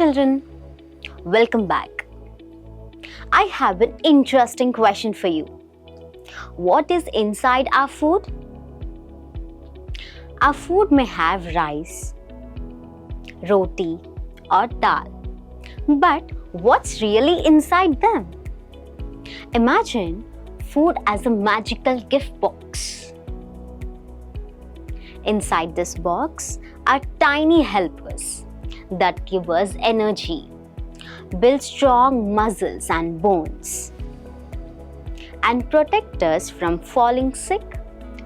children, welcome back. I have an interesting question for you. What is inside our food? Our food may have rice, roti or dal, but what's really inside them? Imagine food as a magical gift box. Inside this box are tiny helpers that give us energy, build strong muscles and bones, and protect us from falling sick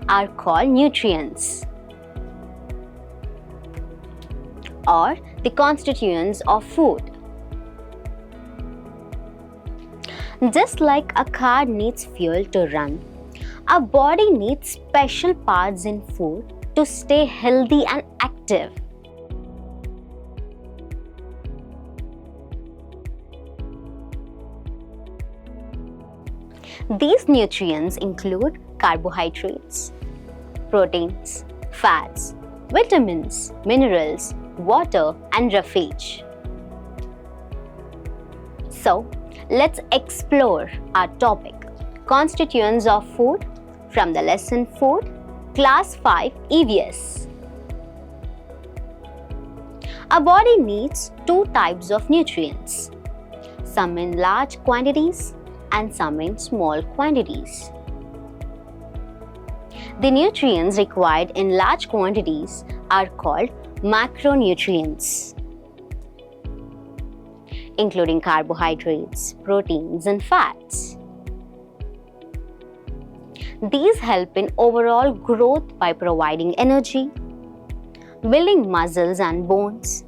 are called nutrients, or the constituents of food. Just like a car needs fuel to run, our body needs special parts in food to stay healthy and active. These nutrients include carbohydrates, proteins, fats, vitamins, minerals, water, and roughage. So, let's explore our topic, Constituents of Food, from the lesson Food, Class 5 EVS. Our body needs two types of nutrients, some in large quantities and some in small quantities. The nutrients required in large quantities are called macronutrients, including carbohydrates, proteins, and fats. These help in overall growth by providing energy, building muscles and bones,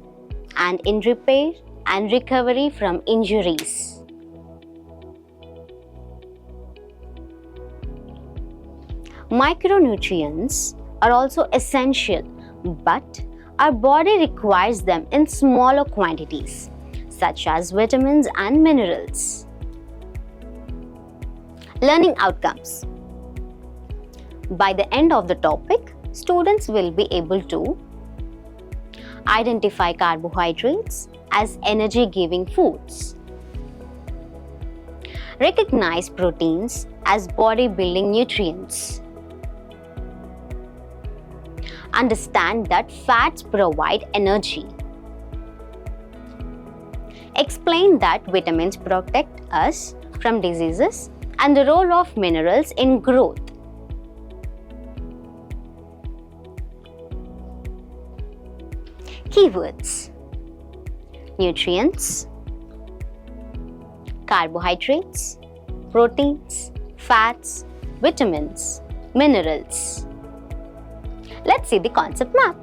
and in repair and recovery from injuries. Micronutrients are also essential, but our body requires them in smaller quantities, such as vitamins and minerals. Learning outcomes. By the end of the topic, students will be able to identify carbohydrates as energy-giving foods, recognize proteins as body-building nutrients, understand that fats provide energy, explain that vitamins protect us from diseases and the role of minerals in growth. Keywords: nutrients, carbohydrates, proteins, fats, vitamins, minerals. Let's see the concept map.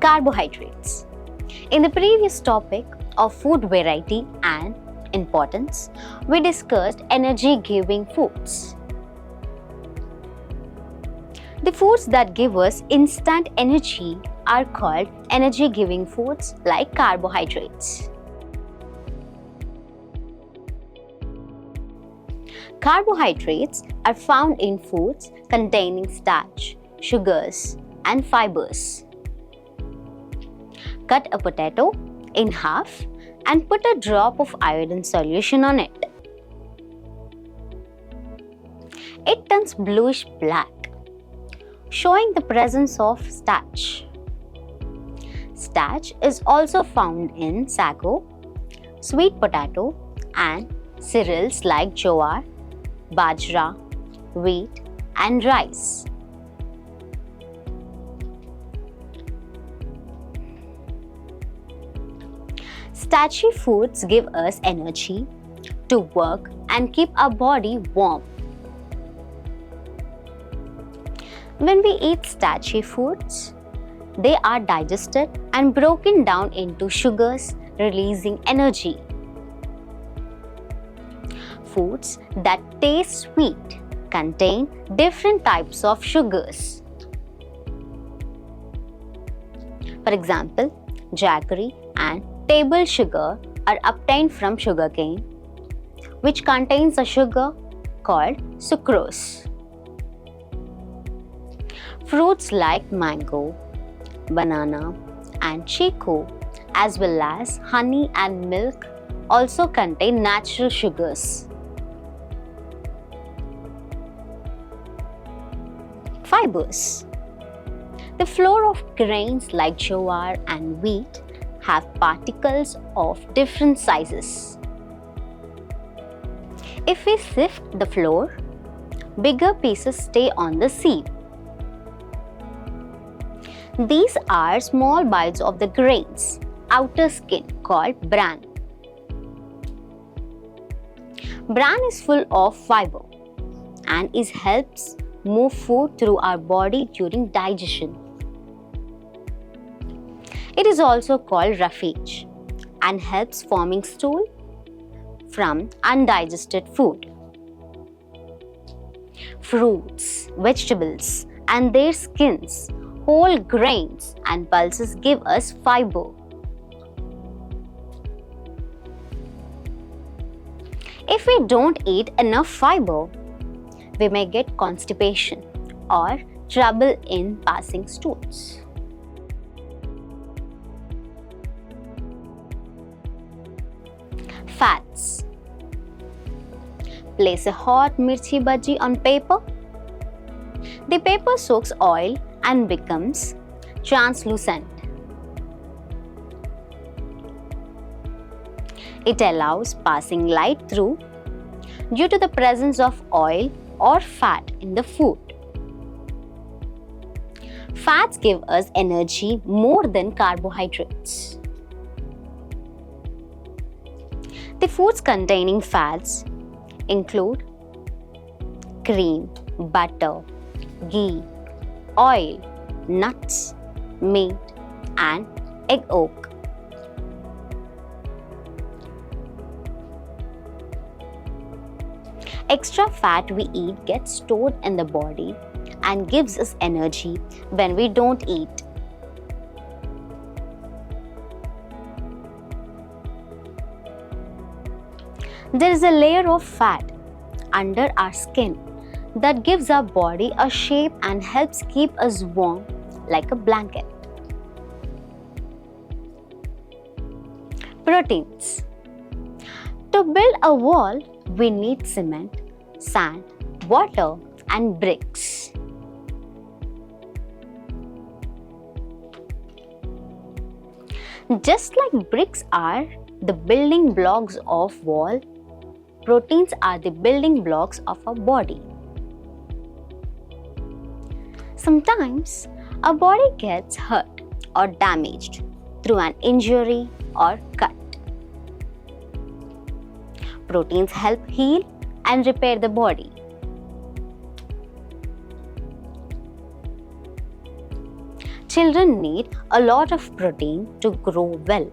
Carbohydrates. In the previous topic of food variety and importance, we discussed energy-giving foods. The foods that give us instant energy are called energy-giving foods like carbohydrates. Carbohydrates are found in foods containing starch, sugars, and fibers. Cut a potato in half and put a drop of iodine solution on it. It turns bluish black, showing the presence of starch. Starch is also found in sago, sweet potato, and cereals like jowar, bajra, wheat, and rice. Starchy foods give us energy to work and keep our body warm. When we eat starchy foods, they are digested and broken down into sugars, releasing energy. Foods that taste sweet contain different types of sugars. For example, jaggery and table sugar are obtained from sugarcane, which contains a sugar called sucrose. Fruits like mango, banana, and chiku, as well as honey and milk, also contain natural sugars. Fibers. The flour of grains like jowar and wheat have particles of different sizes. If we sift the flour, bigger pieces stay on the sieve. These are small bites of the grain's outer skin called bran. Bran is full of fiber and helps move food through our body during digestion. It is also called roughage and helps forming stool from undigested food. Fruits, vegetables, and their skins, whole grains, and pulses give us fiber. If we don't eat enough fiber, we may get constipation or trouble in passing stools. Fats. Place a hot mirchi bhaji on paper. The paper soaks oil and becomes translucent. It allows passing light through due to the presence of oil or fat in the food. Fats give us energy more than carbohydrates. The foods containing fats include cream, butter, ghee, oil, nuts, meat, and egg yolk. Extra fat we eat gets stored in the body and gives us energy when we don't eat. There is a layer of fat under our skin that gives our body a shape and helps keep us warm like a blanket. Proteins. To build a wall, we need cement, sand, water, and bricks. Just like bricks are the building blocks of wall, proteins are the building blocks of our body. Sometimes our body gets hurt or damaged through an injury or cut. Proteins help heal and repair the body. Children need a lot of protein to grow well.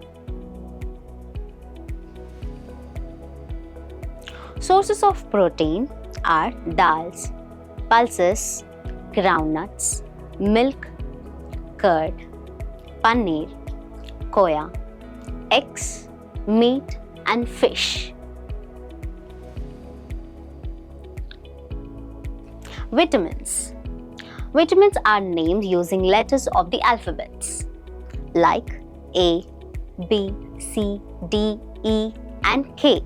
Sources of protein are dals, pulses, groundnuts, milk, curd, paneer, soya, eggs, meat, and fish. Vitamins. Vitamins are named using letters of the alphabets like A, B, C, D, E, and K.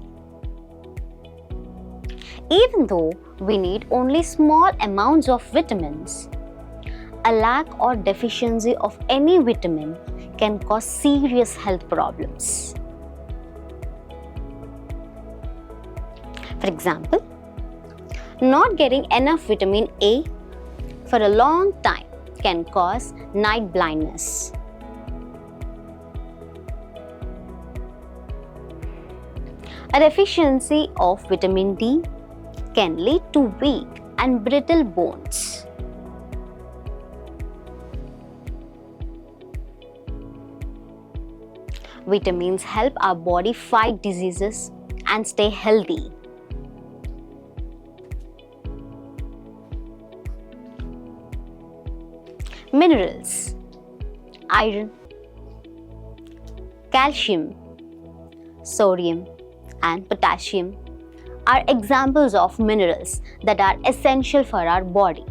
Even though we need only small amounts of vitamins, a lack or deficiency of any vitamin can cause serious health problems. For example, not getting enough vitamin A for a long time can cause night blindness. A deficiency of vitamin D can lead to weak and brittle bones. Vitamins help our body fight diseases and stay healthy. Minerals. Iron, calcium, sodium, and potassium are examples of minerals that are essential for our body.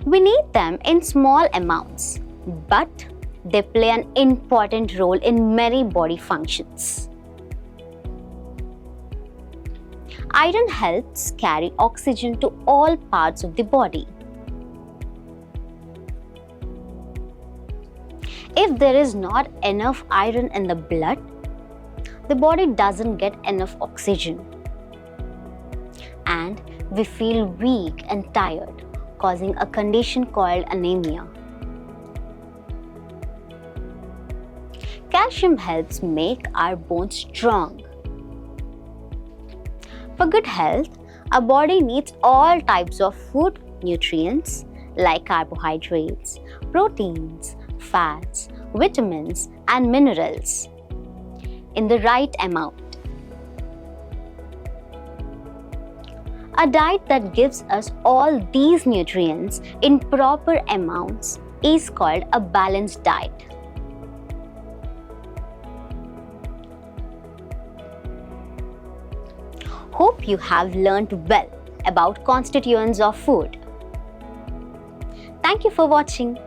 We need them in small amounts, but they play an important role in many body functions. Iron helps carry oxygen to all parts of the body. If there is not enough iron in the blood, the body doesn't get enough oxygen, and we feel weak and tired, causing a condition called anemia. Calcium helps make our bones strong. For good health, our body needs all types of food nutrients like carbohydrates, proteins, fats, vitamins, and minerals in the right amount. A diet that gives us all these nutrients in proper amounts is called a balanced diet. Hope you have learned well about constituents of food. Thank you for watching.